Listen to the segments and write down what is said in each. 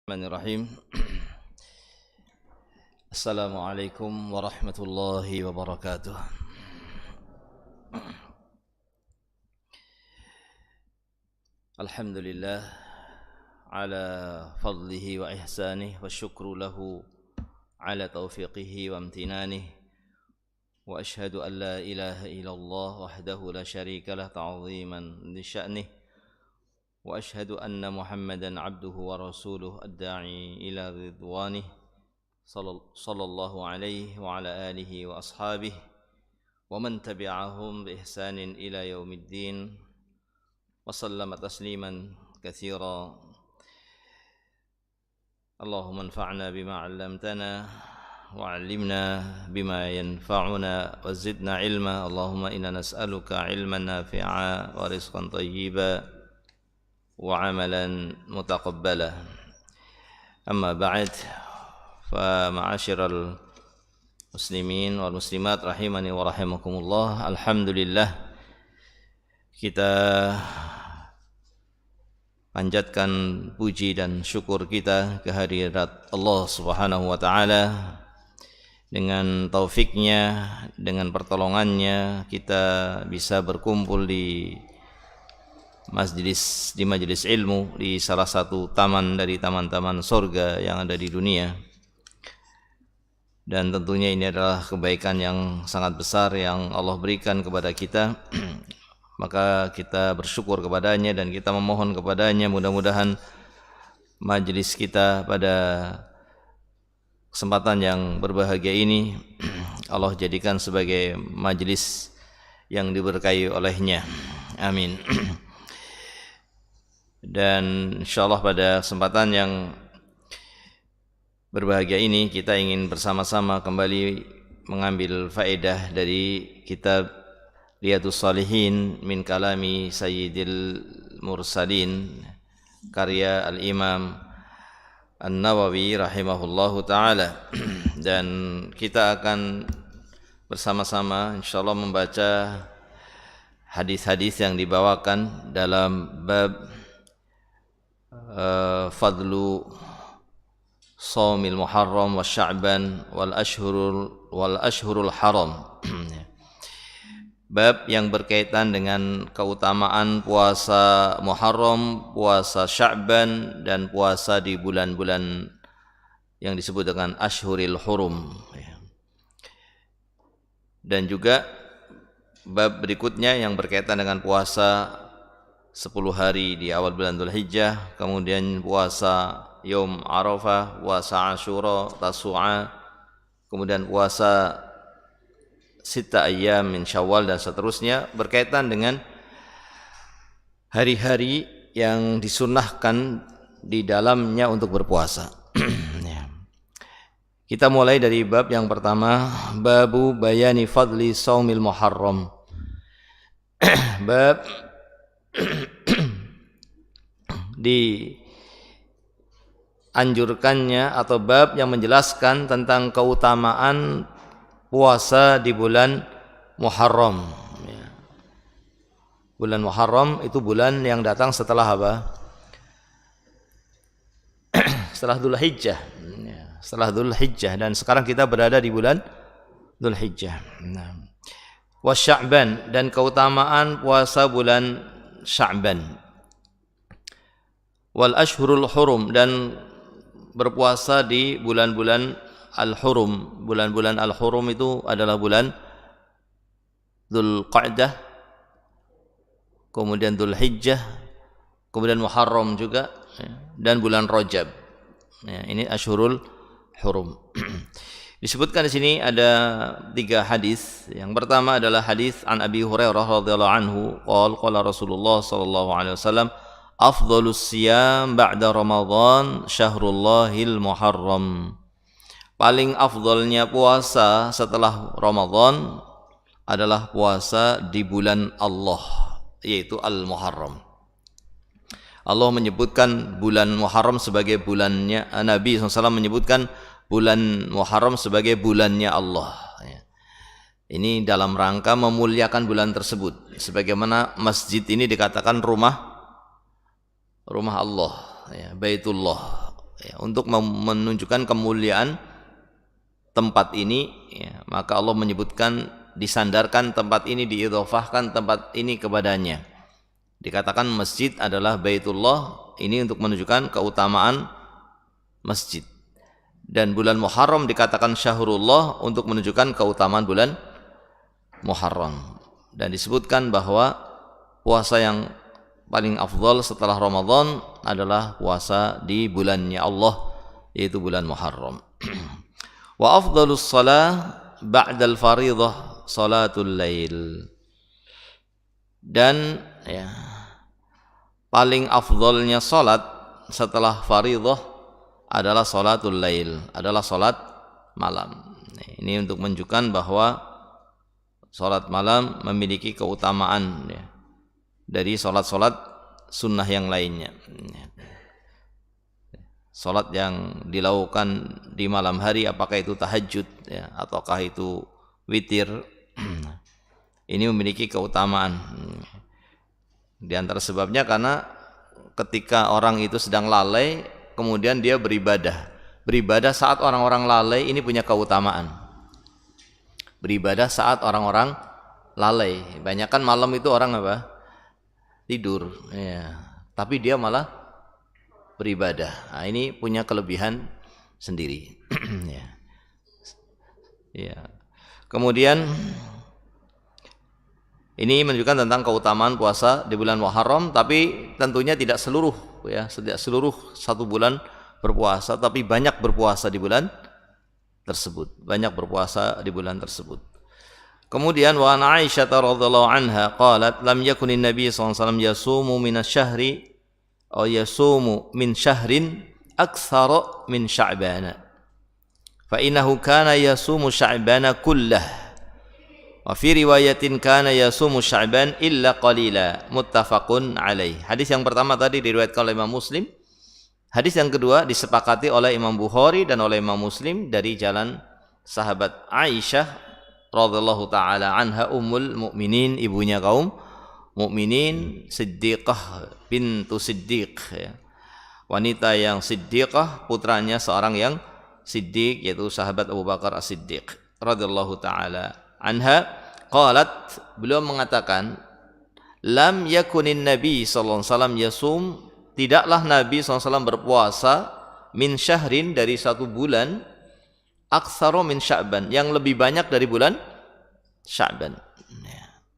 Bismillahirrahmanirrahim. Assalamualaikum warahmatullahi wabarakatuh. Alhamdulillah ala fadlihi wa ihsanih wa syukru lahu ala taufiqihi wa amtinanihi wa ashhadu an la ilaha illallah wahdahu la syarika lah ta'ziman li sya'nih وأشهد أن محمدًا عبده ورسوله الداعي إلى رضوانه صلى الله عليه وعلى آله وأصحابه ومن تبعهم بإحسان إلى يوم الدين وسلم تسليمًا كثيرا اللهم انفعنا بما علمتنا وعلمنا بما ينفعنا وزدنا علما اللهم إنا نسألك علما نافعا ورزقا طيبا وعملا متقبلا أما بعد فمعاشر المسلمين والmuslimat rahimani wa rahimakumullah. Alhamdulillah, kita panjatkan puji dan syukur kita kehadirat Allah Subhanahu wa taala. Dengan taufiknya, dengan pertolongannya, kita bisa berkumpul di majelis ilmu di salah satu taman dari taman-taman surga yang ada di dunia. Dan tentunya ini adalah kebaikan yang sangat besar yang Allah berikan kepada kita. Maka kita bersyukur kepadanya dan kita memohon kepadanya, mudah-mudahan majelis kita pada kesempatan yang berbahagia ini Allah jadikan sebagai majelis yang diberkahi olehnya. Amin. Dan insyaallah pada kesempatan yang berbahagia ini kita ingin bersama-sama kembali mengambil faedah dari kitab Riyadhus Shalihin min kalami Sayyidil Mursalin karya Al-Imam An-Nawawi rahimahullahu taala. Dan kita akan bersama-sama insyaallah membaca hadis-hadis yang dibawakan dalam bab fadlu shaumil muharram wa sya'ban wal ashhurul haram. Bab yang berkaitan dengan keutamaan puasa Muharram, puasa Sya'ban dan puasa di bulan-bulan yang disebut dengan ashhuril hurum. Dan juga bab berikutnya yang berkaitan dengan puasa 10 hari di awal bulan Dzulhijjah, kemudian puasa Yaum Arafah, puasa Asyura, Tasu'a, kemudian puasa Sita Ayyam min Syawal dan seterusnya, berkaitan dengan hari-hari yang disunnahkan di dalamnya untuk berpuasa. Kita mulai dari bab yang pertama, babu bayani fadli shaumil muharram. Bab dianjurkannya atau bab yang menjelaskan tentang keutamaan puasa di bulan Muharram. Bulan Muharram itu bulan yang datang setelah apa? Setelah Dzulhijjah. Setelah Dzulhijjah, dan sekarang kita berada di bulan Dzulhijjah. Wa Sya'ban, dan keutamaan puasa bulan Sya'ban. Wal ashhurul hurum, dan berpuasa di bulan-bulan al-hurum. Bulan-bulan al-hurum itu adalah bulan Dzulqa'dah, kemudian Dzulhijjah, kemudian Muharram juga, dan bulan Rajab. Ini ashhurul hurum. Disebutkan di sini ada 3 hadis. Yang pertama adalah hadis an Abi Hurairah radhiyallahu anhu, qala Rasulullah sallallahu alaihi wasallam, afdhalus siyam ba'da Ramadan syahrullahil muharram. Paling afdhalnya puasa setelah Ramadan adalah puasa di bulan Allah, yaitu Al-Muharram. Allah menyebutkan bulan Muharram sebagai bulannya, Nabi SAW menyebutkan bulan Muharram sebagai bulannya Allah. Ini dalam rangka memuliakan bulan tersebut. Sebagaimana masjid ini dikatakan rumah Allah, Baitullah. ya, untuk menunjukkan kemuliaan tempat ini, ya, maka Allah menyebutkan disandarkan tempat ini, diidhofahkan tempat ini kepadanya. Dikatakan masjid adalah Baitullah, ini untuk menunjukkan keutamaan masjid. Dan bulan Muharram dikatakan Syahrullah untuk menunjukkan keutamaan bulan Muharram. Dan disebutkan bahwa puasa yang paling afdal setelah Ramadan adalah puasa di bulannya Allah, yaitu bulan Muharram. Wa afdalus shalah ba'dal fariḍah salatul lail. Dan ya, paling afdalnya salat setelah fariḍah adalah salatul lail, adalah salat malam. Ini untuk menunjukkan bahwa salat malam memiliki keutamaan, ya, dari salat-salat sunnah yang lainnya. Salat yang dilakukan di malam hari, apakah itu tahajud, ya, ataukah itu witir, ini memiliki keutamaan. Di antara sebabnya karena ketika orang itu sedang lalai, kemudian dia beribadah saat orang-orang lalai, ini punya keutamaan. Beribadah saat orang-orang lalai. Banyak kan malam itu orang apa? Tidur, ya. Tapi dia malah beribadah. Nah, ini punya kelebihan sendiri. Ya. Ya. Kemudian ini menunjukkan tentang keutamaan puasa di bulan Muharram, tapi tentunya tidak seluruh, ya, tidak seluruh satu bulan berpuasa, tapi banyak berpuasa di bulan tersebut. Banyak berpuasa di bulan tersebut. Kemudian wa an Aisyah radhiyallahu anha qalat lam yakunin nabiy sallallahu alaihi wasallam yasumu minasyahri aw yasumu min syahrin aktsara min sya'ban fa innahu kana yasumu sya'bana kullah wa fi riwayatin kana yasumu sya'ban illa qalila muttafaqun alaih. Hadis yang pertama tadi diriwayatkan oleh Imam Muslim. Hadis yang kedua disepakati oleh Imam Bukhari dan oleh Imam Muslim dari jalan sahabat Aisyah radhiyallahu taala anha, ummul mukminin, ibunya kaum mukminin, Siddiqah bintu Siddiq, ya. Wanita yang Siddiqah, putranya seorang yang Siddiq, yaitu sahabat Abu Bakar As-Siddiq radhiyallahu taala anha. Qalat, beliau mengatakan, lam yakunin nabi sallallahu alaihi wasallam yasum, tidaklah Nabi SAW berpuasa min syahrin, dari satu bulan, aktsara min sya'ban, yang lebih banyak dari bulan Sya'ban.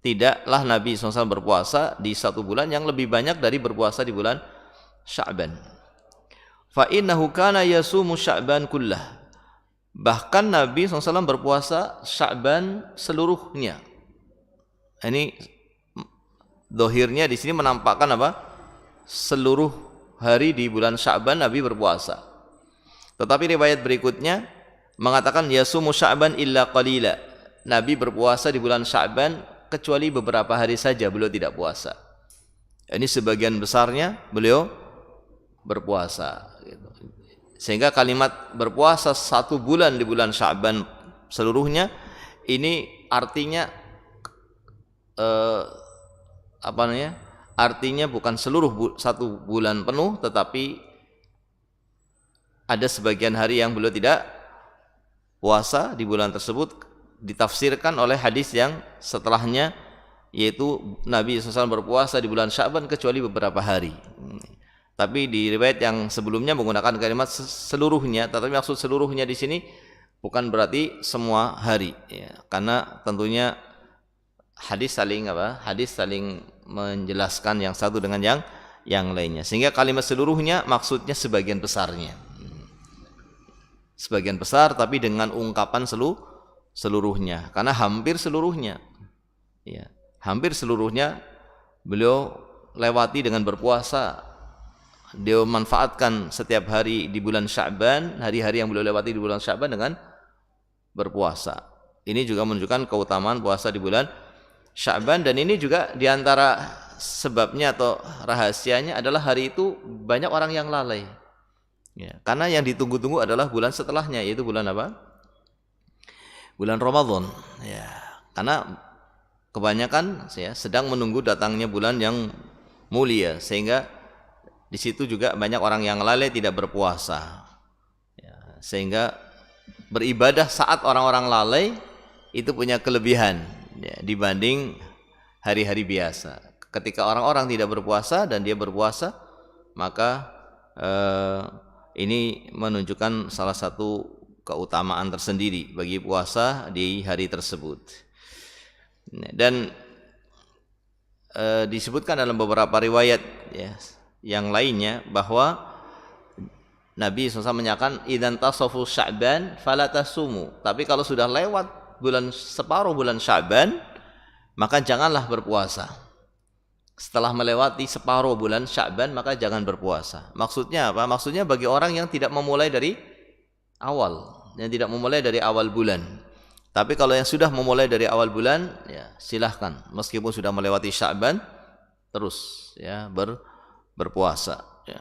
Tidaklah Nabi SAW berpuasa di satu bulan yang lebih banyak dari berpuasa di bulan Sya'ban. Fa innahu kana yasumu Sya'ban kullah. Bahkan Nabi SAW berpuasa Sya'ban seluruhnya. Ini dohirnya di sini menampakkan apa? Seluruh hari di bulan Sya'ban Nabi berpuasa. Tetapi riwayat berikutnya mengatakan yasumu Sya'ban illa qalila. Nabi berpuasa di bulan Sya'ban kecuali beberapa hari saja beliau tidak puasa. Ini sebagian besarnya beliau berpuasa. Sehingga kalimat berpuasa satu bulan di bulan Sya'ban seluruhnya, ini artinya artinya bukan seluruh satu bulan penuh, tetapi ada sebagian hari yang beliau tidak puasa di bulan tersebut, ditafsirkan oleh hadis yang setelahnya, yaitu Nabi SAW berpuasa di bulan Sya'ban kecuali beberapa hari. Tapi di riwayat yang sebelumnya menggunakan kalimat seluruhnya, tetapi maksud seluruhnya di sini bukan berarti semua hari, ya. Karena tentunya hadis saling menjelaskan yang satu dengan yang lainnya, sehingga kalimat seluruhnya maksudnya sebagian besarnya. Sebagian besar, tapi dengan ungkapan seluruhnya, karena hampir seluruhnya, ya, hampir seluruhnya beliau lewati dengan berpuasa. Dia manfaatkan setiap hari di bulan Sya'ban, hari-hari yang beliau lewati di bulan Sya'ban dengan berpuasa. Ini juga menunjukkan keutamaan puasa di bulan Sya'ban, dan ini juga diantara sebabnya atau rahasianya adalah hari itu banyak orang yang lalai. Ya, karena yang ditunggu-tunggu adalah bulan setelahnya, yaitu bulan apa? Bulan Ramadan. Ya, karena kebanyakan, ya, sedang menunggu datangnya bulan yang mulia, sehingga di situ juga banyak orang yang lalai tidak berpuasa. Ya, sehingga beribadah saat orang-orang lalai itu punya kelebihan ya, dibanding hari-hari biasa. Ketika orang-orang tidak berpuasa dan dia berpuasa, maka ini menunjukkan salah satu keutamaan tersendiri bagi puasa di hari tersebut. Dan disebutkan dalam beberapa riwayat ya, yang lainnya bahwa Nabi SAW menyatakan idzan tasafu Sya'ban fala tasumu. Tapi kalau sudah lewat separuh bulan Sya'ban, maka janganlah berpuasa. Setelah melewati separuh bulan Sya'ban, maka jangan berpuasa. Maksudnya apa? Maksudnya bagi orang yang tidak memulai dari awal, yang tidak memulai dari awal bulan. Tapi kalau yang sudah memulai dari awal bulan, ya silahkan. Meskipun sudah melewati Sya'ban, terus ya berpuasa. Ya.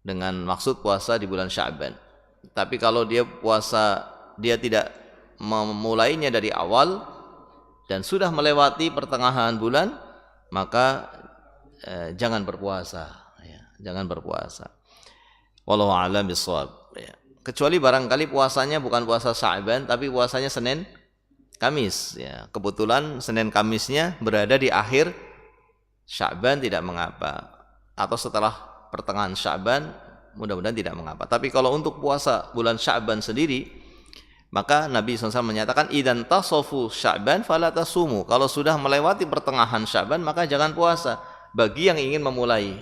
Dengan maksud puasa di bulan Sya'ban. Tapi kalau dia puasa, dia tidak memulainya dari awal dan sudah melewati pertengahan bulan, maka jangan berpuasa ya, jangan berpuasa. Wallahu a'lam bishawab ya. Kecuali barangkali puasanya bukan puasa Sya'ban tapi puasanya Senin Kamis ya. Kebetulan Senin Kamisnya berada di akhir Sya'ban tidak mengapa, atau setelah pertengahan Sya'ban mudah-mudahan tidak mengapa. Tapi kalau untuk puasa bulan Sya'ban sendiri, maka Nabi SAW menyatakan idzan tasafu Sya'ban fala tasumu. Kalau sudah melewati pertengahan Sya'ban, maka jangan puasa. Bagi yang ingin memulai,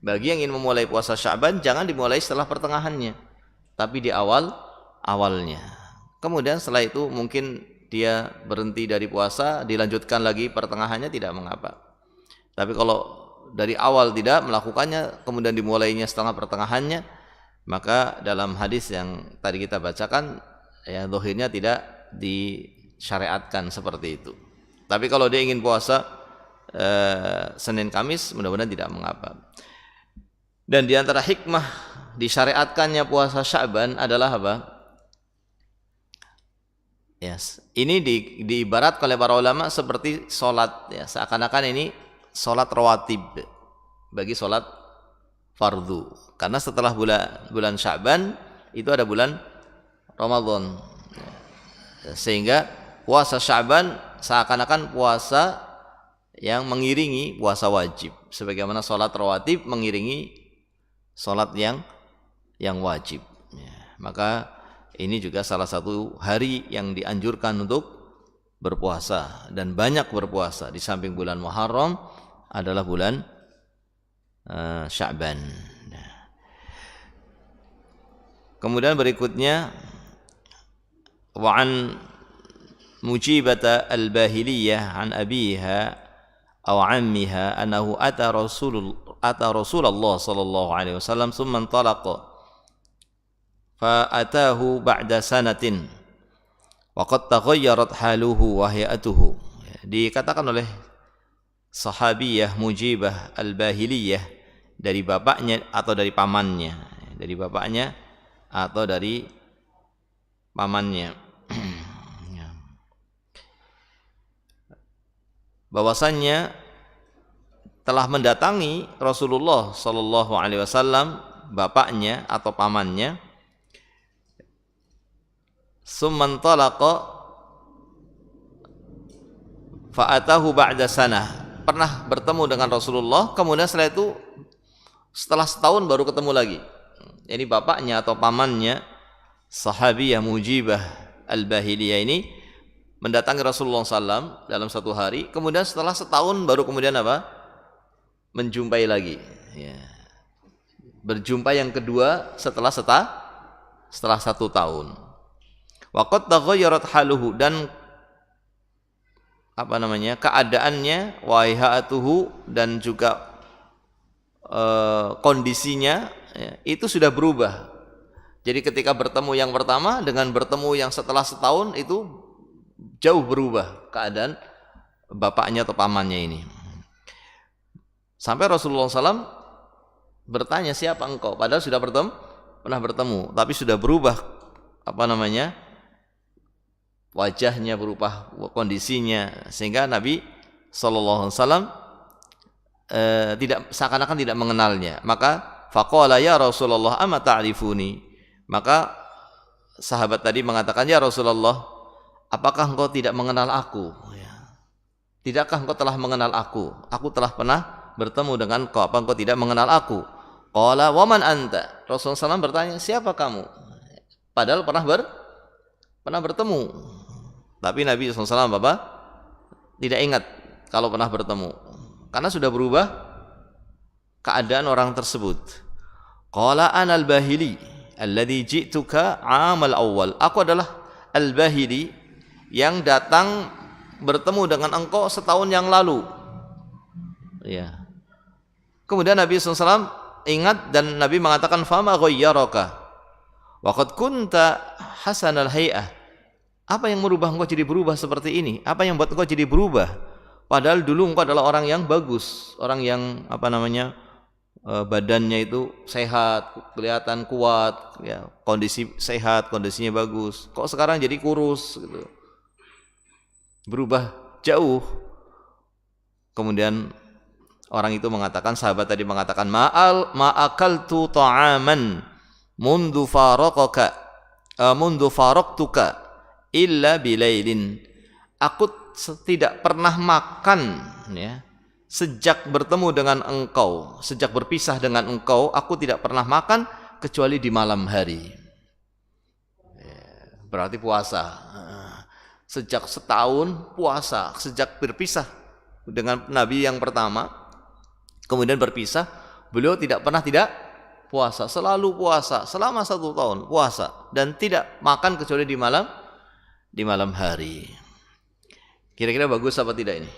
bagi yang ingin memulai puasa Sya'ban, jangan dimulai setelah pertengahannya, tapi di awalnya. Kemudian setelah itu mungkin dia berhenti dari puasa, dilanjutkan lagi pertengahannya, tidak mengapa. Tapi kalau dari awal tidak melakukannya, kemudian dimulainya setelah pertengahannya, maka dalam hadis yang tadi kita bacakan, ya zahirnya tidak disyariatkan seperti itu. Tapi kalau dia ingin puasa Senin Kamis, mudah-mudahan tidak mengapa. Dan di antara hikmah disyariatkannya puasa Sya'ban adalah apa? Yes. Ini diibaratkan oleh para ulama seperti sholat ya, seakan-akan ini sholat rawatib bagi sholat fardu. Karena setelah bulan Sya'ban itu ada bulan Ramadan, sehingga puasa Sya'ban seakan-akan puasa yang mengiringi puasa wajib, sebagaimana sholat rawatib mengiringi sholat yang wajib ya. Maka ini juga salah satu hari yang dianjurkan untuk berpuasa dan banyak berpuasa. Di samping bulan Muharram adalah bulan Sya'ban. Kemudian berikutnya وعن مجيبة الباهلية عن أبيها أو عمها أنه أتى رسول الله صلى الله عليه وسلم ثم انطلق فأتاه بعد سنة وقد تغيرت حاله وهيئته. Dikatakan oleh sahabiyah Mujibah al-Bahiliyah dari bapaknya atau dari pamannya, dari bapaknya atau dari pamannya, bahwasannya telah mendatangi Rasulullah sallallahu alaihi wasallam bapaknya atau pamannya, summan talaqa fa'atahu ba'da sanah, pernah bertemu dengan Rasulullah, kemudian setelah setahun baru ketemu lagi. Jadi bapaknya atau pamannya sahabiyah Mujibah al-Bahiliyah ini mendatangi Rasulullah SAW dalam satu hari, kemudian setelah setahun baru kemudian apa? Menjumpai lagi ya. Berjumpa yang kedua setelah 1 tahun. Waqad taghayyarat haluhu, dan keadaannya, waihaatuhu, dan juga kondisinya ya, itu sudah berubah. Jadi ketika bertemu yang pertama dengan bertemu yang setelah setahun itu jauh berubah keadaan bapaknya atau pamannya ini. Sampai Rasulullah SAW bertanya, siapa engkau? Padahal sudah pernah bertemu, tapi sudah berubah wajahnya, berubah kondisinya, sehingga Nabi SAW tidak seakan-akan tidak mengenalnya. Maka faqala ya Rasulullah ama ta'rifuni? Maka sahabat tadi mengatakan, ya Rasulullah, apakah engkau tidak mengenal aku? Tidakkah engkau telah mengenal aku? Aku telah pernah bertemu dengan engkau. Apa engkau tidak mengenal aku? Qala wa man anta? Rasulullah SAW bertanya, siapa kamu? Padahal pernah bertemu. Tapi Nabi SAW tidak ingat kalau pernah bertemu. Karena sudah berubah keadaan orang tersebut. Qala ana al-bahili alladhi ji'tuka 'amal awal. Aku adalah al-bahili yang datang bertemu dengan engkau setahun yang lalu. Ya. Kemudian Nabi SAW ingat dan Nabi mengatakan, fama ghayyaraka wa qad kunta hasanal hay'ah. Apa yang merubah engkau jadi berubah seperti ini? Apa yang buat engkau jadi berubah? Padahal dulu engkau adalah orang yang bagus, orang yang badannya itu sehat, kelihatan kuat, ya, kondisi sehat, kondisinya bagus. Kok sekarang jadi kurus gitu. Berubah jauh. Kemudian orang itu mengatakan, sahabat tadi mengatakan, ma'akaltu ta'aman mundu faraqtuka illa bilailin. Aku tidak pernah makan, ya, sejak bertemu dengan engkau, sejak berpisah dengan engkau, aku tidak pernah makan kecuali di malam hari. Berarti puasa. Sejak setahun puasa, sejak berpisah dengan Nabi yang pertama, kemudian berpisah, beliau tidak pernah tidak puasa, selalu puasa, selama 1 tahun puasa, dan tidak makan kecuali di malam hari. Kira-kira bagus apa tidak ini?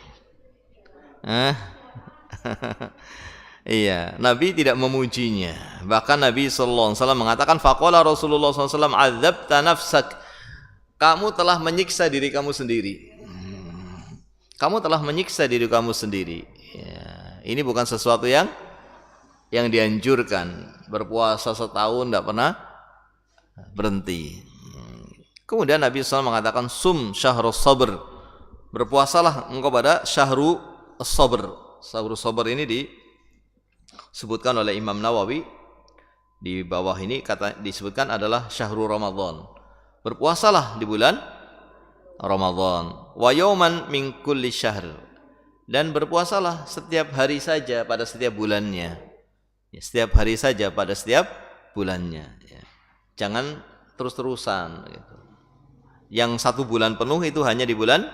Iya, Nabi tidak memujinya. Bahkan Nabi SAW mengatakan, faqala Rasulullah SAW, adzabta nafsak. Kamu telah menyiksa diri kamu sendiri. Kamu telah menyiksa diri kamu sendiri. Ya, ini bukan sesuatu yang dianjurkan. Berpuasa setahun tidak pernah berhenti. Kemudian Nabi SAW mengatakan, sum syahrus sabr. Berpuasalah engkau pada syahrul sabr. Syahrul sabr ini disebutkan oleh Imam Nawawi. Di bawah ini disebutkan adalah syahrul Ramadan. Berpuasalah di bulan Ramadan. Wa yauman min kulli syahr. Dan berpuasalah setiap hari saja pada setiap bulannya. Ya, setiap hari saja pada setiap bulannya. Ya. Jangan terus-terusan. Gitu. Yang 1 bulan penuh itu hanya di bulan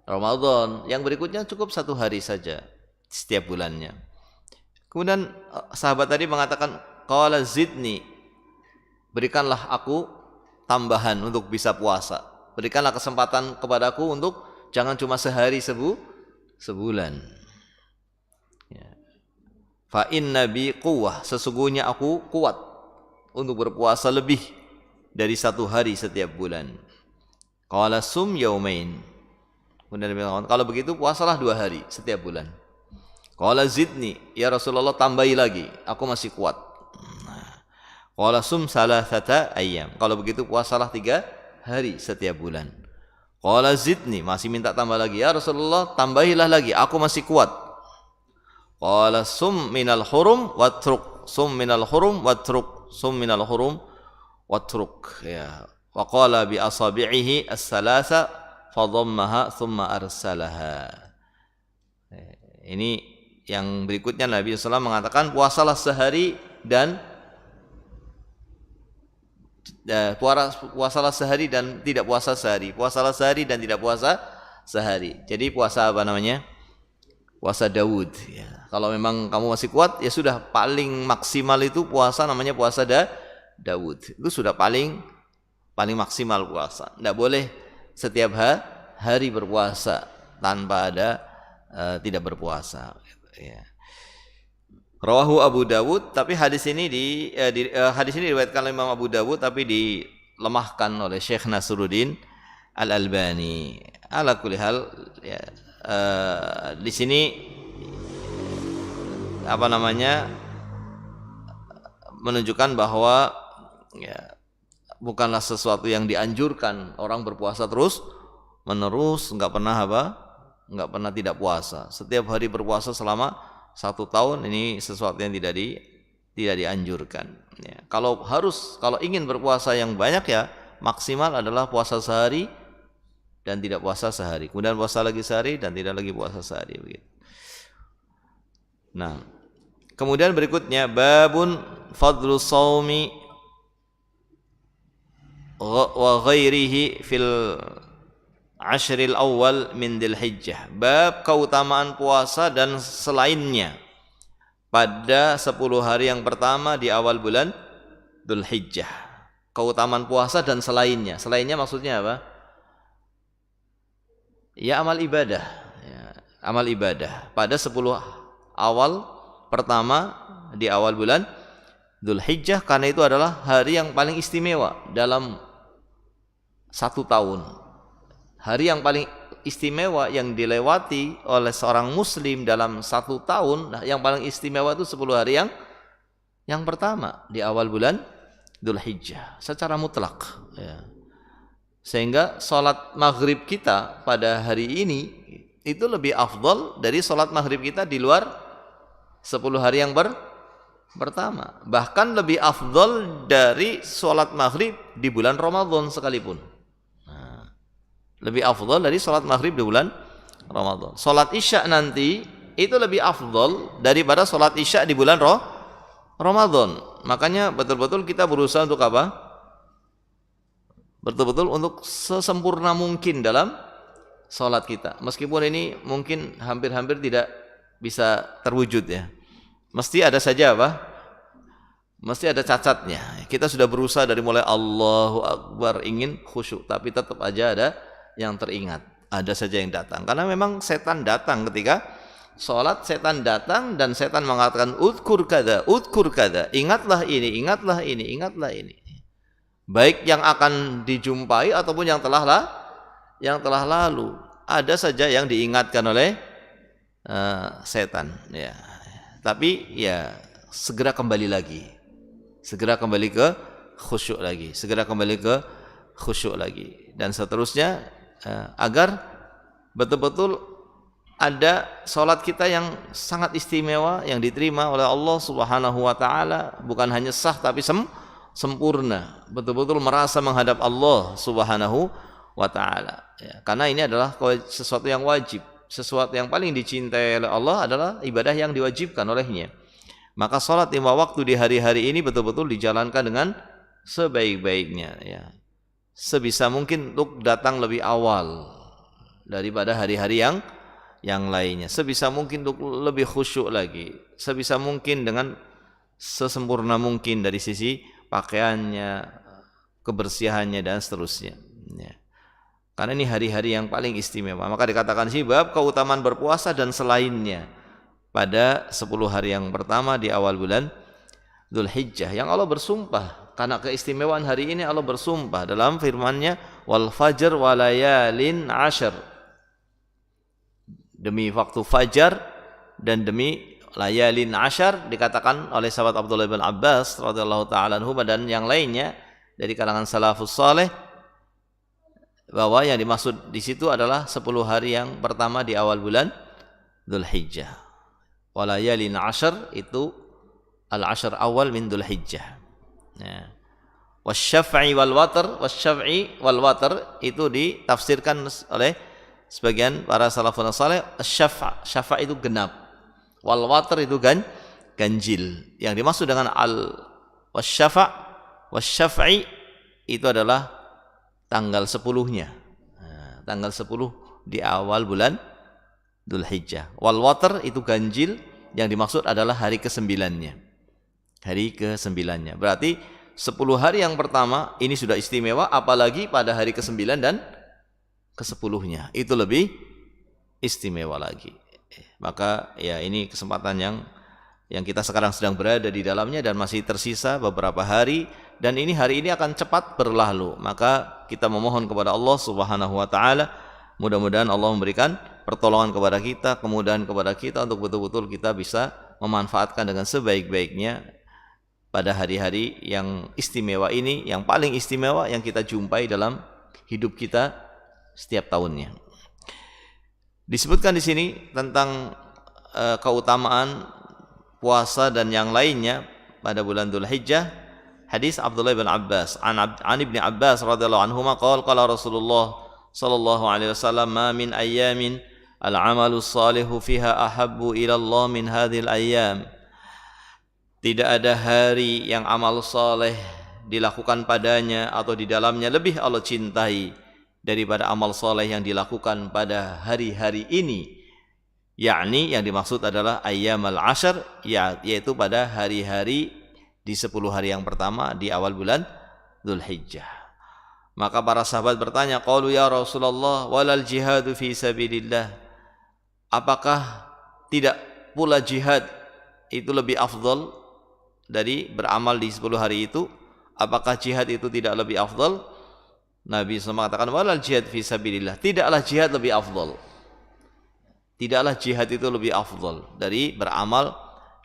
Ramadan. Yang berikutnya cukup 1 hari saja setiap bulannya. Kemudian sahabat tadi mengatakan, qala zidni. Berikanlah aku tambahan untuk bisa puasa. Berikanlah kesempatan kepadaku untuk jangan cuma sehari sebulan. Ya. Fa inna bi quwwah, sesungguhnya aku kuat untuk berpuasa lebih dari 1 hari setiap bulan. Qala sum yaumain. Kemudian Nabi mengatakan, kalau begitu puasalah 2 hari setiap bulan. Qala zidni, ya Rasulullah tambahi lagi, aku masih kuat. Qala sum salasata ayyam. Kalau begitu puasalah 3 hari setiap bulan. Qala zidni, masih minta tambah lagi. Ya Rasulullah, tambahilah lagi, aku masih kuat. Qala sum minal hurum watruk. Sum minal hurum watruk. Sum minal hurum watruk. Ya. Wa qala bi asabi'ihi as-salasa fadhammaha thumma arsalaha. Ini yang berikutnya Nabi SAW mengatakan, puasalah sehari dan puasalah sehari dan tidak puasa sehari. Puasalah sehari dan tidak puasa sehari. Jadi puasa apa namanya? Puasa Daud. Ya. Kalau memang kamu masih kuat, ya sudah, paling maksimal itu puasa namanya puasa Daud. Itu sudah paling maksimal puasa. Tidak boleh setiap hari berpuasa tanpa ada tidak berpuasa. Ya. Rawahu Abu Dawud, tapi hadis ini diriwayatkan oleh Imam Abu Dawud tapi dilemahkan oleh Syekh Nasruddin Al-Albani. Ala kulli hal, ya, di sini menunjukkan bahwa ya, bukanlah sesuatu yang dianjurkan orang berpuasa terus menerus, enggak pernah enggak pernah tidak puasa. Setiap hari berpuasa selama 1 tahun, ini sesuatu yang tidak dianjurkan. Ya. Kalau ingin berpuasa yang banyak ya maksimal adalah puasa sehari dan tidak puasa sehari. Kemudian puasa lagi sehari dan tidak lagi puasa sehari begitu. Nah, kemudian berikutnya babun fadlu shaumi wa ghairihi fil ashril awal min Dzulhijjah. Bab keutamaan puasa dan selainnya pada 10 hari yang pertama di awal bulan Dzulhijjah. Keutamaan puasa dan selainnya. Selainnya maksudnya apa? Ya amal ibadah. Ya, amal ibadah pada 10 awal pertama di awal bulan Dzulhijjah, karena itu adalah hari yang paling istimewa dalam 1 tahun. Hari yang paling istimewa yang dilewati oleh seorang muslim dalam 1 tahun, nah yang paling istimewa itu 10 hari yang pertama di awal bulan Dzulhijjah secara mutlak ya. Sehingga sholat maghrib kita pada hari ini itu lebih afdal dari sholat maghrib kita di luar 10 hari yang pertama. Bahkan lebih afdal dari sholat maghrib di bulan Ramadan sekalipun. Lebih afdal dari sholat maghrib di bulan Ramadan. Sholat isya nanti itu lebih afdal daripada sholat isya di bulan Ramadan. Makanya betul-betul kita berusaha untuk apa? Betul-betul untuk sesempurna mungkin dalam sholat kita. Meskipun ini mungkin hampir-hampir tidak bisa terwujud ya. Mesti ada saja apa? Mesti ada cacatnya. Kita sudah berusaha dari mulai Allahu Akbar ingin khusyuk, tapi tetap aja ada yang teringat, ada saja yang datang. Karena memang setan datang ketika sholat, setan datang dan setan mengatakan udkur kada, ingatlah ini, ingatlah ini, ingatlah ini. Baik yang akan dijumpai ataupun yang telah lalu, ada saja yang diingatkan oleh setan. Ya. Tapi ya segera kembali lagi, segera kembali ke khusyuk lagi, segera kembali ke khusyuk lagi, dan seterusnya. Agar betul-betul ada sholat kita yang sangat istimewa yang diterima oleh Allah Subhanahu wa taala, bukan hanya sah tapi sempurna, betul-betul merasa menghadap Allah Subhanahu wa taala ya. Karena ini adalah sesuatu yang wajib, sesuatu yang paling dicintai oleh Allah adalah ibadah yang diwajibkan olehnya. Maka sholat 5 waktu di hari-hari ini betul-betul dijalankan dengan sebaik-baiknya ya. Sebisa mungkin untuk datang lebih awal daripada hari-hari yang lainnya. Sebisa mungkin untuk lebih khusyuk lagi. Sebisa mungkin dengan sesempurna mungkin dari sisi pakaiannya, kebersihannya dan seterusnya. Ya. Karena ini hari-hari yang paling istimewa. Maka dikatakan sih bab keutamaan berpuasa dan selainnya pada 10 hari yang pertama di awal bulan Dzulhijjah, yang Allah bersumpah karena keistimewaan hari ini. Allah bersumpah dalam firman-Nya wal fajr walayalin ashar, demi waktu fajar dan demi layalin ashar. Dikatakan oleh sahabat Abdullah bin Abbas radhiyallahu taala anhu dan yang lainnya dari kalangan salafus saleh bahwa yang dimaksud di situ adalah 10 hari yang pertama di awal bulan Dzulhijjah. Walayalin ashar itu al-ashr awal min Dzulhijjah. Ya. Wasyaf'i wal watr itu ditafsirkan oleh sebagian para salafun saleh. Syafa' itu genap, wal watr itu ganjil. Yang dimaksud dengan wasyaf'i itu adalah tanggal 10-nya. Nah, tanggal 10 di awal bulan Dzulhijjah. Wal watr itu ganjil, yang dimaksud adalah hari ke-9-nya. Hari ke-9-nya. Berarti 10 hari yang pertama ini sudah istimewa, apalagi pada hari ke-9 dan ke-10-nya. Itu lebih istimewa lagi. Maka ya ini kesempatan yang kita sekarang sedang berada di dalamnya dan masih tersisa beberapa hari, dan hari ini akan cepat berlalu. Maka kita memohon kepada Allah Subhanahu wa taala, mudah-mudahan Allah memberikan pertolongan kepada kita, kemudahan kepada kita untuk betul-betul kita bisa memanfaatkan dengan sebaik-baiknya pada hari-hari yang istimewa ini, yang paling istimewa yang kita jumpai dalam hidup kita setiap tahunnya. Disebutkan di sini tentang keutamaan puasa dan yang lainnya pada bulan Dzulhijjah. Hadis Abdullah bin Abbas an Ibnu Abbas radhiyallahu anhuma qala Rasulullah sallallahu alaihi wasallam ma min ayyamin al-amalu salihu fiha ahabbu ila Allah min hadhil ayyam. Tidak ada hari yang amal saleh dilakukan padanya atau di dalamnya lebih Allah cintai daripada amal saleh yang dilakukan pada hari-hari ini. Yakni yang dimaksud adalah ayyamal ashar, yaitu pada hari-hari di 10 hari yang pertama di awal bulan Dzulhijjah. Maka para sahabat bertanya, qalu ya Rasulullah walal jihadu fi sabilillah. Apakah tidak pula jihad itu lebih afdal dari beramal di 10 hari itu? Apakah jihad itu tidak lebih afdal? Nabi SAW mengatakan walal jihad fi sabilillah. Tidaklah jihad lebih afdal. Tidaklah jihad itu lebih afdal dari beramal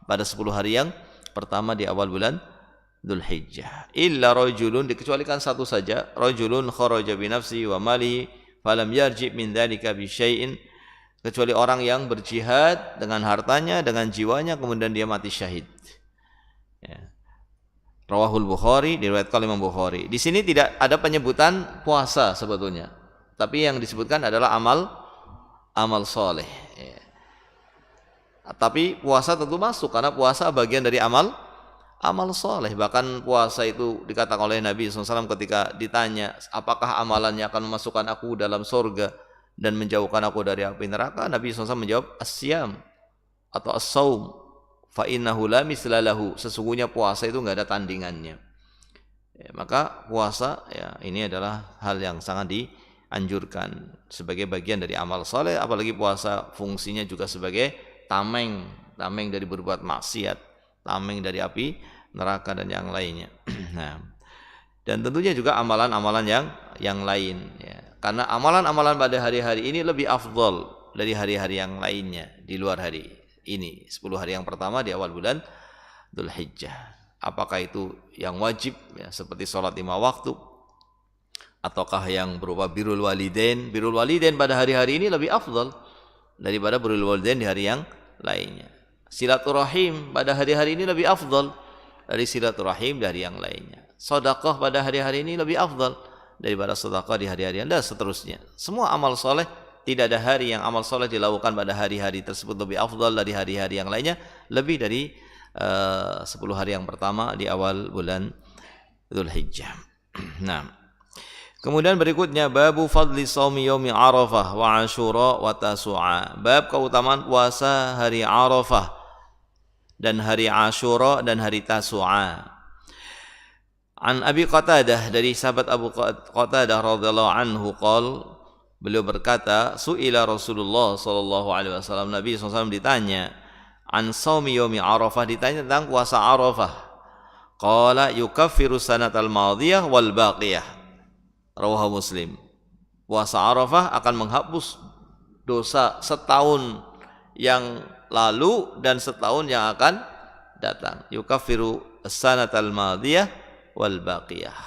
pada 10 hari yang pertama di awal bulan Dzulhijjah. Illa rajulun, dikecualikan satu saja, rajulun kharaja bi nafsihi wa malihi falam yarji min dzalika bi syai'in, kecuali orang yang berjihad dengan hartanya, dengan jiwanya, kemudian dia mati syahid. Ya. Rawahul Bukhari, diriwayatkan oleh Imam Bukhari. Di sini tidak ada penyebutan puasa sebetulnya, tapi yang disebutkan adalah amal soleh. Ya. Tapi puasa tentu masuk karena puasa bagian dari amal soleh. Bahkan puasa itu dikatakan oleh Nabi SAW ketika ditanya, apakah amalannya akan memasukkan aku dalam surga dan menjauhkan aku dari api neraka? Nabi SAW menjawab, as-siyam atau as-saum fa innahu la mislalahu. Sesungguhnya puasa itu enggak ada tandingannya. Ya, maka puasa ya ini adalah hal yang sangat dianjurkan sebagai bagian dari amal soleh. Apalagi puasa fungsinya juga sebagai tameng dari berbuat maksiat, tameng dari api neraka dan yang lainnya. Nah, dan tentunya juga amalan-amalan yang lain ya. Karena amalan-amalan pada hari-hari ini lebih afdal dari hari-hari yang lainnya di luar hari ini, 10 hari yang pertama di awal bulan Dzulhijjah. Apakah itu yang wajib ya, seperti sholat 5 waktu, ataukah yang berupa birrul walidain? Birrul walidain pada hari-hari ini lebih afdal daripada birrul walidain di hari yang lainnya. Silaturahim pada hari-hari ini lebih afdal dari silaturahim dari yang lainnya. Sedekah pada hari-hari ini lebih afdal daripada sedekah di hari-hari yang dan seterusnya. Semua amal soleh, tidak ada hari yang amal soleh dilakukan pada hari-hari tersebut lebih afdal dari hari-hari yang lainnya, lebih dari 10 hari yang pertama di awal bulan Dzulhijjah. Nah, kemudian berikutnya babu fadli shaumi yaumi Arafah wa Asyura wa Tasu'a. Bab keutamaan puasa hari Arafah dan hari Asyura dan hari Tasu'a. An Abi Qatadah, dari sahabat Abu Qatadah radhiyallahu anhu qol, beliau berkata, su'ila Rasulullah sallallahu alaihi wasallam, Nabi SAW ditanya, an shaumi yaumi Arafah, ditanya tentang puasa Arafah. Qala yukaffiru sanatal madiyah wal baqiyah. Rawahu Muslim. Puasa Arafah akan menghapus dosa setahun yang lalu dan setahun yang akan datang. Yukaffiru sanatal madiyah wal baqiyah.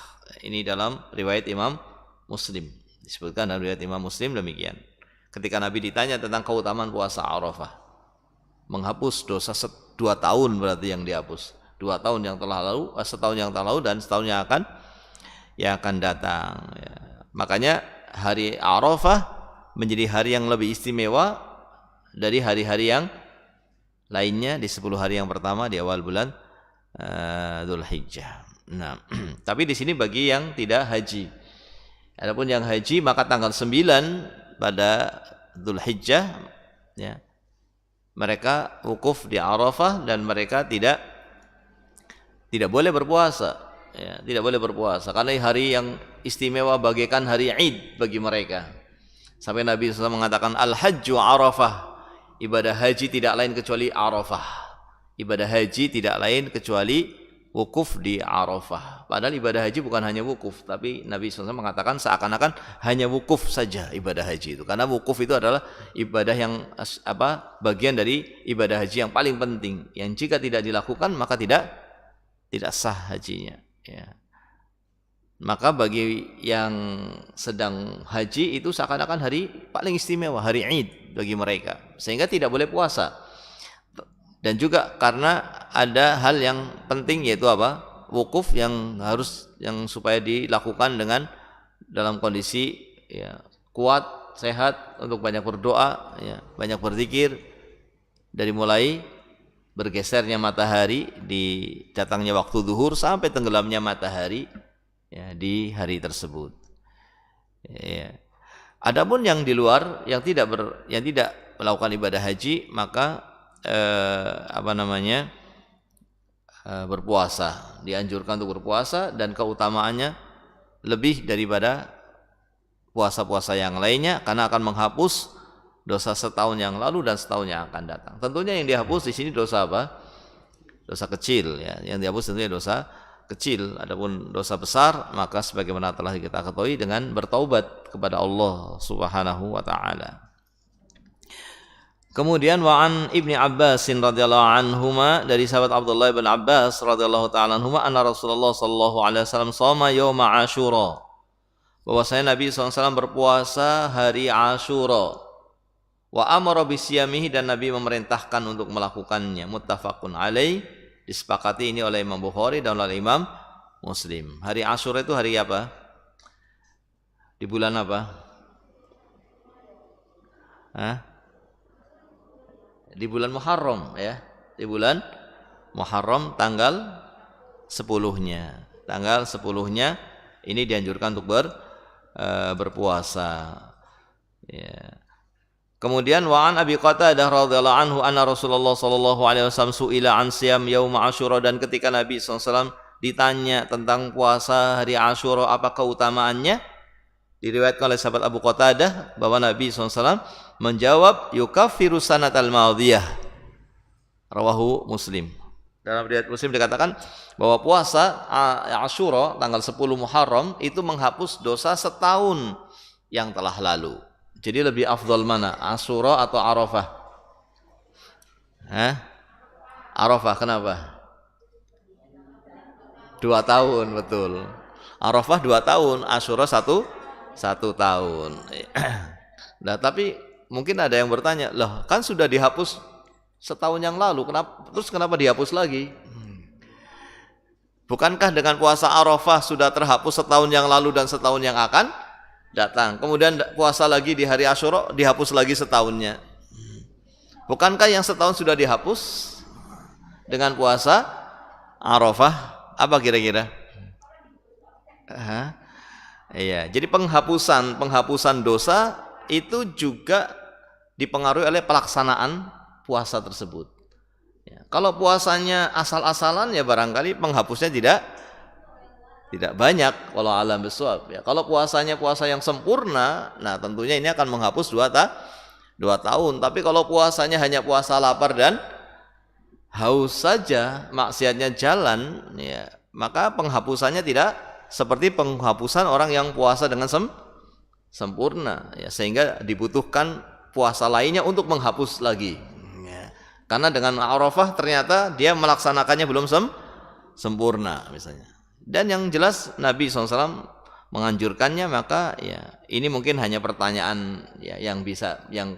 Ini dalam riwayat Imam Muslim. Disebutkan dalam riwayat Imam Muslim demikian. Ketika Nabi ditanya tentang keutamaan puasa Arafah, menghapus dosa 2 tahun berarti yang dihapus. 2 tahun yang telah lalu, setahun yang telah lalu dan setahun yang akan datang ya. Makanya hari Arafah menjadi hari yang lebih istimewa dari hari-hari yang lainnya di 10 hari yang pertama di awal bulan Dzulhijjah. Nah, tapi di sini bagi yang tidak haji. Adapun yang haji maka tanggal 9 pada Dzulhijjah ya, mereka wukuf di Arafah dan mereka tidak boleh berpuasa. Ya, tidak boleh berpuasa karena hari yang istimewa bagaikan hari Id bagi mereka. Sampai Nabi SAW mengatakan al-hajju Arafah, ibadah haji tidak lain kecuali Arafah. Ibadah haji tidak lain kecuali wukuf di Arafah. Padahal ibadah haji bukan hanya wukuf, tapi Nabi SAW mengatakan seakan-akan hanya wukuf saja ibadah haji itu. Karena wukuf itu adalah ibadah yang bagian dari ibadah haji yang paling penting, yang jika tidak dilakukan maka tidak sah hajinya. Ya. Maka bagi yang sedang haji itu seakan-akan hari paling istimewa, hari Id bagi mereka, sehingga tidak boleh puasa. Dan juga karena ada hal yang penting, yaitu apa? Wukuf yang supaya dilakukan dengan dalam kondisi ya, kuat, sehat, untuk banyak berdoa, ya, banyak berzikir, dari mulai bergesernya matahari di datangnya waktu zuhur sampai tenggelamnya matahari ya, di hari tersebut. Ya. Adapun yang di luar yang tidak melakukan ibadah haji, maka berpuasa, dianjurkan untuk berpuasa, dan keutamaannya lebih daripada puasa-puasa yang lainnya karena akan menghapus dosa setahun yang lalu dan setahun yang akan datang. Tentunya yang dihapus di sini dosa apa? Dosa kecil ya. Yang dihapus tentunya dosa kecil. Adapun dosa besar maka sebagaimana telah kita ketahui dengan bertaubat kepada Allah Subhanahu wa taala. Kemudian wa'an Ibni Abbas radhiyallahu anhuma, dari sahabat Abdullah bin Abbas radhiyallahu taala anhuma, anna Rasulullah sallallahu alaihi wasallam shoma yauma Asyura, bahwasanya Nabi SAW berpuasa hari Asyura, wa amara bisyamihi, dan Nabi memerintahkan untuk melakukannya. Muttafaqun alaih, disepakati ini oleh Imam Bukhari dan oleh Imam Muslim. Hari Asyura itu hari apa? Di bulan apa? Di bulan Muharram ya. Di bulan Muharram tanggal 10-nya. Tanggal 10-nya ini dianjurkan untuk berpuasa. Ya. Kemudian wa'an Abi Qatadah radhiyallahu anhu anna Rasulullah sallallahu alaihi wasallam su'ila an siyam yaum Asyura, dan ketika Nabi SAW ditanya tentang puasa hari Asyura apa keutamaannya, diriwayatkan oleh sahabat Abu Qatadah bahwa Nabi SAW menjawab yukaffiru sanatal madhiyah, rawahu Muslim. Dalam riwayat Muslim dikatakan bahwa puasa Asyura tanggal 10 Muharram itu menghapus dosa setahun yang telah lalu. Jadi lebih afdal mana, Asyura atau Arafah? Arafah, kenapa? 2 tahun, betul. Arafah 2 tahun, Asyura 1 tahun. Nah, tapi mungkin ada yang bertanya, loh kan sudah dihapus setahun yang lalu, kenapa dihapus lagi? Bukankah dengan puasa Arafah sudah terhapus setahun yang lalu dan setahun yang akan datang? Kemudian puasa lagi di hari Asyura, dihapus lagi setahunnya. Bukankah yang setahun sudah dihapus dengan puasa Arafah? Apa kira-kira? Iya, jadi penghapusan dosa itu juga dipengaruhi oleh pelaksanaan puasa tersebut. Ya, kalau puasanya asal-asalan ya barangkali penghapusnya tidak banyak, walau alam bisawab. Ya, kalau puasanya puasa yang sempurna, nah tentunya ini akan menghapus 2 tahun. Tapi kalau puasanya hanya puasa lapar dan haus saja, maksiatnya jalan, ya, maka penghapusannya tidak seperti penghapusan orang yang puasa dengan sempurna, ya, sehingga dibutuhkan puasa lainnya untuk menghapus lagi. Ya. Karena dengan Arafah ternyata dia melaksanakannya belum sempurna misalnya. Dan yang jelas Nabi SAW menganjurkannya, maka ya ini mungkin hanya pertanyaan ya yang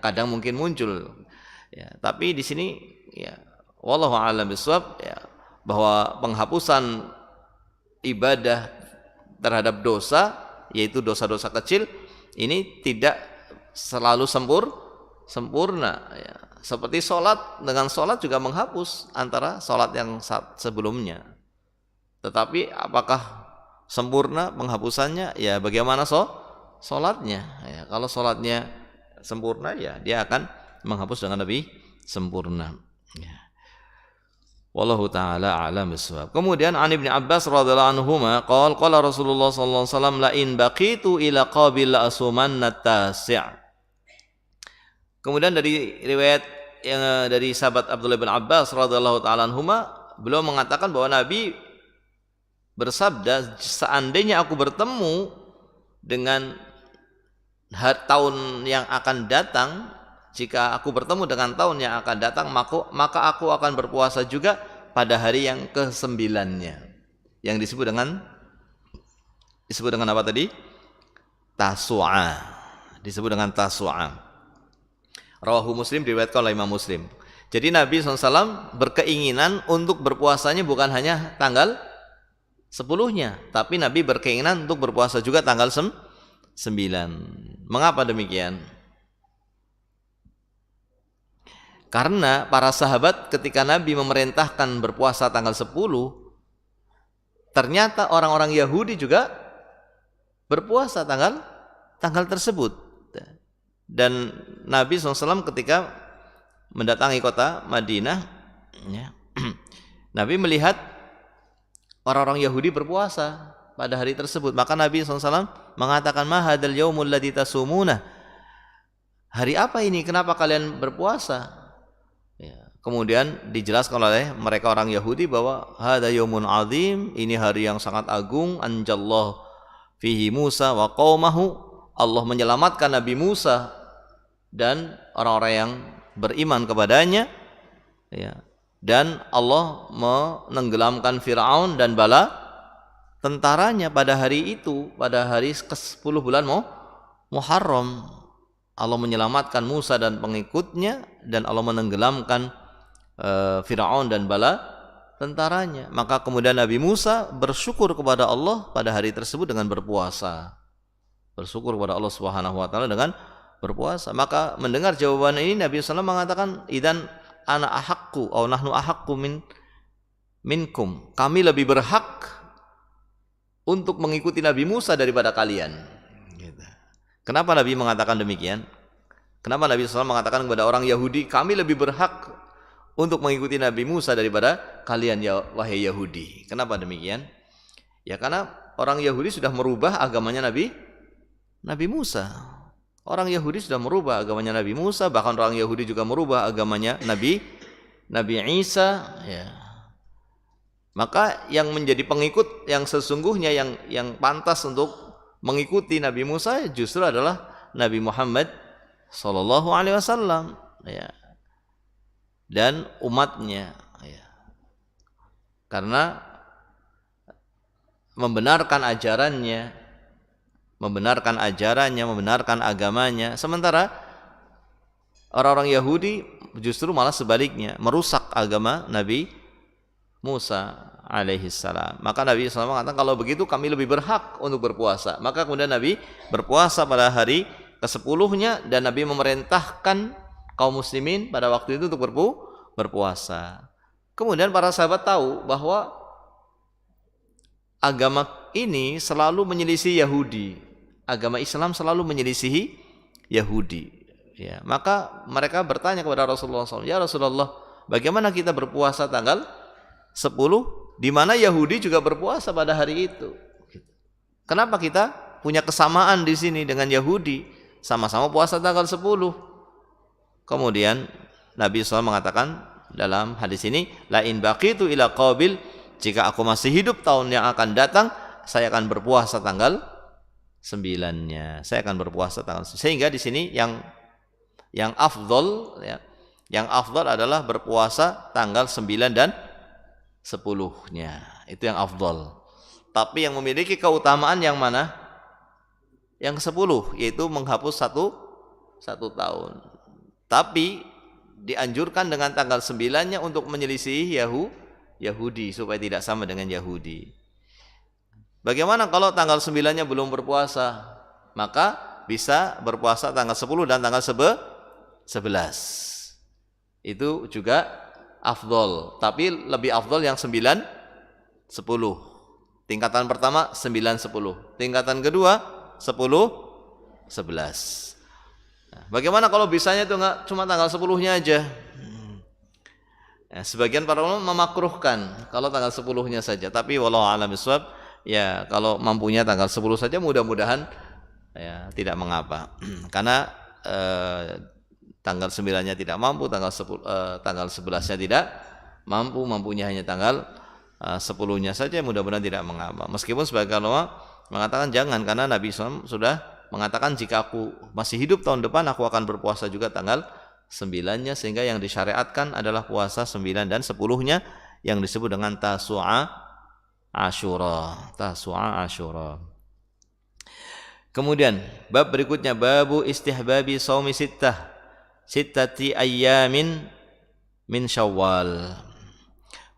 kadang mungkin muncul. Ya, tapi di sini ya wallahu a'lam bishawab, ya, bahwa penghapusan ibadah terhadap dosa, yaitu dosa-dosa kecil, ini tidak selalu sempurna ya. Seperti sholat, dengan sholat juga menghapus antara sholat yang sebelumnya. Tetapi apakah sempurna penghapusannya? Ya bagaimana sholatnya ya. Kalau sholatnya sempurna, ya dia akan menghapus dengan lebih sempurna ya. Wallahu ta'ala a'lam bishawab. Kemudian an Ibnu Abbas radhiyallahu anhuma qala Rasulullah sallallahu alaihi wasallam la in baqitu ila qabil la asumanna tasi'. Kemudian dari riwayat yang dari sahabat Abdullah bin Abbas radhiyallahu ta'ala anhuma, beliau mengatakan bahwa Nabi bersabda, seandainya aku bertemu dengan tahun yang akan datang, jika aku bertemu dengan tahun yang akan datang, maka aku akan berpuasa juga pada hari yang ke-9-nya, yang disebut dengan Disebut dengan apa tadi? Tasu'a. Disebut dengan Tasu'a. Rawahu Muslim, diriwayatkan oleh Imam Muslim. Jadi Nabi SAW berkeinginan untuk berpuasanya bukan hanya tanggal 10-nya, tapi Nabi berkeinginan untuk berpuasa juga tanggal 9. Mengapa demikian? Karena para sahabat ketika Nabi memerintahkan berpuasa tanggal 10, ternyata orang-orang Yahudi juga berpuasa tanggal tersebut. Dan Nabi SAW ketika mendatangi kota Madinah, ya, Nabi melihat orang-orang Yahudi berpuasa pada hari tersebut. Maka Nabi SAW mengatakan, ma hadzal yaumul ladzi tasumuna. Hari apa ini? Kenapa kalian berpuasa? Ya. Kemudian dijelaskan oleh mereka orang Yahudi bahwa hadza yaumun azim, ini hari yang sangat agung, anjallahu fihi Musa wa qaumahu. Allah menyelamatkan Nabi Musa dan orang-orang yang beriman kepadanya, ya. Dan Allah menenggelamkan Fir'aun dan bala tentaranya pada hari itu, pada hari ke-10 bulan Muharram. Allah menyelamatkan Musa dan pengikutnya, dan Allah menenggelamkan Fir'aun dan bala tentaranya. Maka kemudian Nabi Musa bersyukur kepada Allah pada hari tersebut dengan berpuasa. Bersyukur kepada Allah Subhanahu wa taala dengan berpuasa. Maka mendengar jawaban ini Nabi SAW mengatakan, idan ana ahaqqu atau nahnu ahaqqu minkum. Kami lebih berhak untuk mengikuti Nabi Musa daripada kalian. Kenapa Nabi mengatakan demikian? Kenapa Nabi SAW mengatakan kepada orang Yahudi, kami lebih berhak untuk mengikuti Nabi Musa daripada kalian, ya wahai Yahudi? Kenapa demikian? Ya karena orang Yahudi sudah merubah agamanya Nabi Musa. Orang Yahudi sudah merubah agamanya Nabi Musa, bahkan orang Yahudi juga merubah agamanya Nabi Isa, ya. Maka yang menjadi pengikut yang sesungguhnya yang pantas untuk mengikuti Nabi Musa justru adalah Nabi Muhammad sallallahu alaihi wasallam, ya. Dan umatnya, ya. Karena membenarkan ajarannya, membenarkan agamanya. Sementara orang-orang Yahudi justru malah sebaliknya, merusak agama Nabi Musa alaihi salam. Maka Nabi SAW mengatakan, kalau begitu kami lebih berhak untuk berpuasa. Maka kemudian Nabi berpuasa pada hari ke-10-nya, dan Nabi memerintahkan kaum muslimin pada waktu itu untuk berpuasa. Kemudian para sahabat tahu bahwa agama ini selalu menyelisih Yahudi. Agama Islam selalu menyelisihi Yahudi, ya. Maka mereka bertanya kepada Rasulullah SAW, ya Rasulullah, bagaimana kita berpuasa tanggal 10 di mana Yahudi juga berpuasa pada hari itu? Kenapa kita punya kesamaan di sini dengan Yahudi, sama-sama puasa tanggal 10? Kemudian Nabi SAW mengatakan dalam hadis ini, la in baqitu ila qabil, jika aku masih hidup tahun yang akan datang, saya akan berpuasa tanggal 9-nya. Saya akan berpuasa tanggal 9. Sehingga di sini yang afdol, ya, yang afdol adalah berpuasa tanggal 9 dan 10-nya. Itu yang afdol. Tapi yang memiliki keutamaan yang mana? Yang 10, yaitu menghapus satu tahun. Tapi dianjurkan dengan tanggal 9-nya untuk menyelisihi Yahudi supaya tidak sama dengan Yahudi. Bagaimana kalau tanggal 9-nya belum berpuasa? Maka bisa berpuasa tanggal 10 dan tanggal 11. Itu juga afdol, tapi lebih afdol yang 9, 10. Tingkatan pertama 9, 10. Tingkatan kedua 10, 11. Nah, bagaimana kalau bisanya itu enggak cuma tanggal 10-nya aja? Ya, sebagian para ulama memakruhkan kalau tanggal 10-nya saja, tapi wallahu a'lam bishawab, ya kalau mampunya tanggal 10 saja mudah-mudahan ya tidak mengapa. Karena tanggal 9-nya tidak mampu, tanggal 11-nya tidak mampu, mampunya hanya tanggal 10-nya saja, mudah-mudahan tidak mengapa. Meskipun sebagian ulama mengatakan jangan, karena Nabi SAW sudah mengatakan jika aku masih hidup tahun depan aku akan berpuasa juga tanggal 9-nya, sehingga yang disyariatkan adalah puasa 9 dan 10-nya yang disebut dengan Tasu'a Asyura. Kemudian bab berikutnya babu istihbabi shaumi sittati ayyamin min Syawal.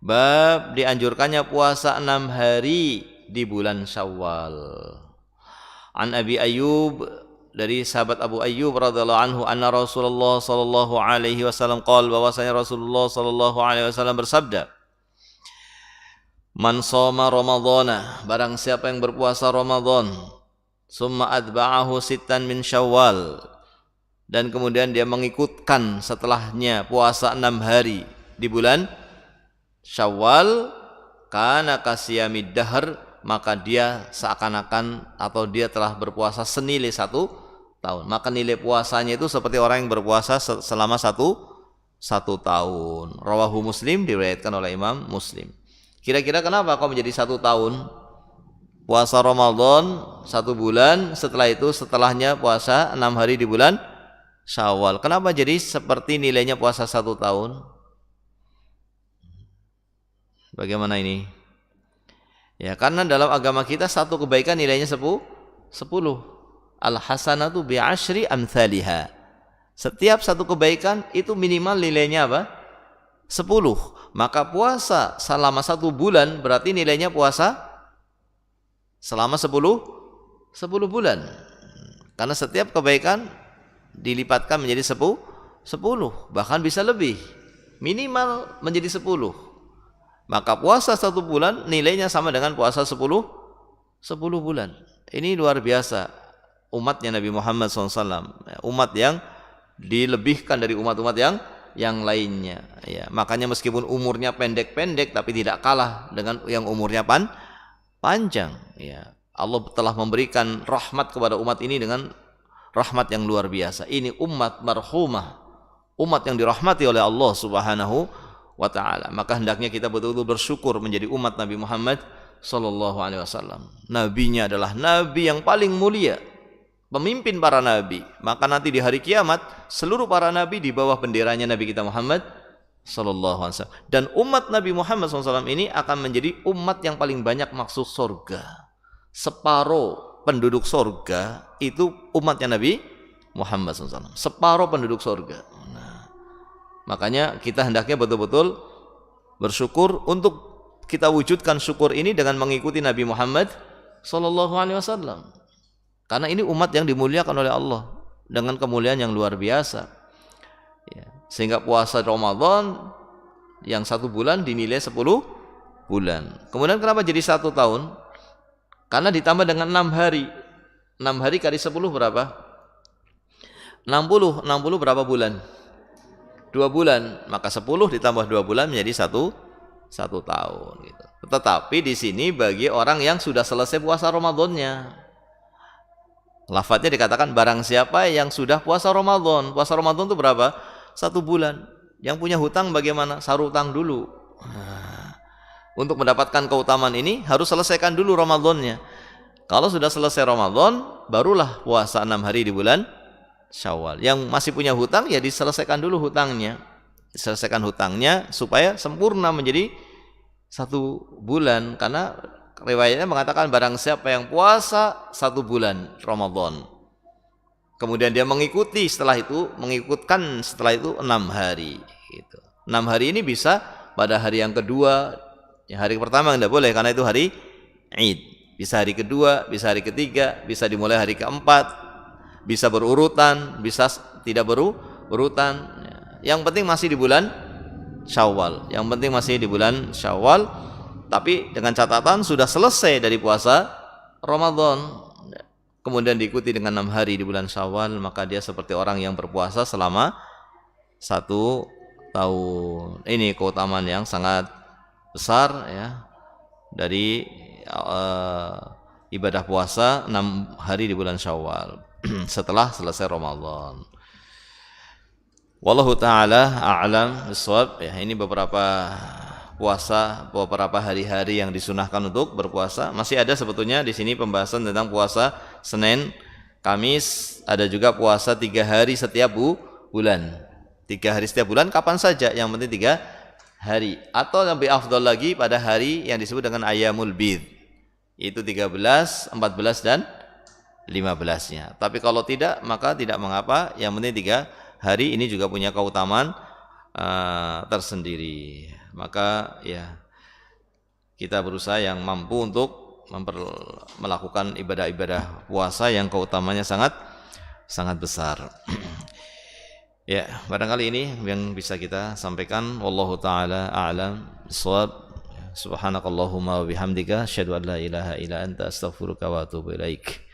Bab dianjurkannya puasa 6 hari di bulan Syawal. An Abi Ayyub, dari sahabat Abu Ayyub radhiyallahu anhu, anna Rasulullah sallallahu alaihi wasallam qala, bahwasanya Rasulullah sallallahu alaihi wasallam bersabda, man shoma ramadhana, barang siapa yang berpuasa Ramadan, summa atba'ahu sittan min Syawal, dan kemudian dia mengikutkan setelahnya puasa 6 hari di bulan Syawal, kana kasiyamid dahr, maka dia seakan-akan atau dia telah berpuasa senilai 1 tahun. Maka nilai puasanya itu seperti orang yang berpuasa selama 1 tahun. Rawahu Muslim, diriwayatkan oleh Imam Muslim. Kira-kira kenapa kok menjadi 1 tahun? Puasa Ramadan 1 bulan, setelah itu setelahnya puasa 6 hari di bulan Syawal. Kenapa jadi seperti nilainya puasa 1 tahun? Bagaimana ini? Ya, karena dalam agama kita satu kebaikan nilainya 10. Al-hasanatu bi'ashri amthaliha. Setiap satu kebaikan itu minimal nilainya apa? 10. Maka puasa selama 1 bulan berarti nilainya puasa selama 10 bulan. Karena setiap kebaikan dilipatkan menjadi 10, bahkan bisa lebih. Minimal menjadi 10. Maka puasa 1 bulan nilainya sama dengan puasa 10 bulan. Ini luar biasa umatnya Nabi Muhammad SAW, umat yang dilebihkan dari umat-umat yang lainnya. Ya, makanya meskipun umurnya pendek-pendek tapi tidak kalah dengan yang umurnya panjang. Ya, Allah telah memberikan rahmat kepada umat ini dengan rahmat yang luar biasa. Ini umat marhumah, umat yang dirahmati oleh Allah Subhanahu wa ta'ala. Maka hendaknya kita betul-betul bersyukur menjadi umat Nabi Muhammad sallallahu alaihi wasallam. Nabinya adalah nabi yang paling mulia, pemimpin para nabi. Maka nanti di hari kiamat seluruh para nabi di bawah benderanya Nabi kita Muhammad sallallahu alaihi wasallam. Dan umat Nabi Muhammad SAW ini akan menjadi umat yang paling banyak masuk surga. Separuh penduduk surga itu umatnya Nabi Muhammad SAW. Separuh penduduk surga. Makanya kita hendaknya betul-betul bersyukur. Untuk kita wujudkan syukur ini dengan mengikuti Nabi Muhammad sallallahu alaihi wasallam. Karena ini umat yang dimuliakan oleh Allah dengan kemuliaan yang luar biasa. Ya, sehingga puasa Ramadan yang 1 bulan dinilai 10 bulan. Kemudian kenapa jadi 1 tahun? Karena ditambah dengan 6 hari. 6 hari kali 10 berapa? 60 berapa bulan? 2 bulan, maka 10 ditambah 2 bulan menjadi 1 tahun gitu. Tetapi di sini bagi orang yang sudah selesai puasa Ramadannya, lafadznya dikatakan barang siapa yang sudah puasa Ramadan. Puasa Ramadan itu berapa? 1 bulan. Yang punya hutang bagaimana? Saru hutang dulu. Untuk mendapatkan keutamaan ini harus selesaikan dulu Ramadannya. Kalau sudah selesai Ramadan, barulah puasa 6 hari di bulan Syawal. Yang masih punya hutang ya diselesaikan dulu hutangnya. Diselesaikan hutangnya supaya sempurna menjadi 1 bulan. Karena riwayatnya mengatakan barang siapa yang puasa 1 bulan Ramadan, kemudian dia mengikuti setelah itu, mengikutkan setelah itu 6 hari gitu. 6 hari ini bisa pada hari yang kedua. Ya, hari pertama tidak boleh karena itu hari Id. Bisa hari kedua, bisa hari ketiga, bisa dimulai hari keempat, bisa berurutan, bisa tidak berurutan. Yang penting masih di bulan Syawal. Yang penting masih di bulan Syawal. Tapi dengan catatan sudah selesai dari puasa Ramadan, kemudian diikuti dengan 6 hari di bulan Syawal, maka dia seperti orang yang berpuasa selama 1 tahun. Ini keutamaan yang sangat besar ya dari ibadah puasa 6 hari di bulan Syawal setelah selesai Ramadan. Wallahu ta'ala a'lam bissawab. Ya, ini beberapa puasa, beberapa hari-hari yang disunahkan untuk berpuasa. Masih ada sebetulnya di sini pembahasan tentang puasa Senin, Kamis, ada juga puasa 3 hari setiap bulan. 3 hari setiap bulan kapan saja, yang penting 3 hari. Atau lebih afdal lagi pada hari yang disebut dengan Ayyamul Bid. Itu 13, 14 dan 15-nya. Tapi kalau tidak, maka tidak mengapa. Yang penting 3 hari ini juga punya keutamaan tersendiri. Maka ya kita berusaha yang mampu untuk melakukan ibadah-ibadah puasa yang keutamanya sangat besar. Ya, barangkali ini yang bisa kita sampaikan. Wallahu taala a'lam bissawab. Subhanakallahumma wa bihamdika asyhadu an la ilaha illa anta astaghfiruka wa atubu ilaik.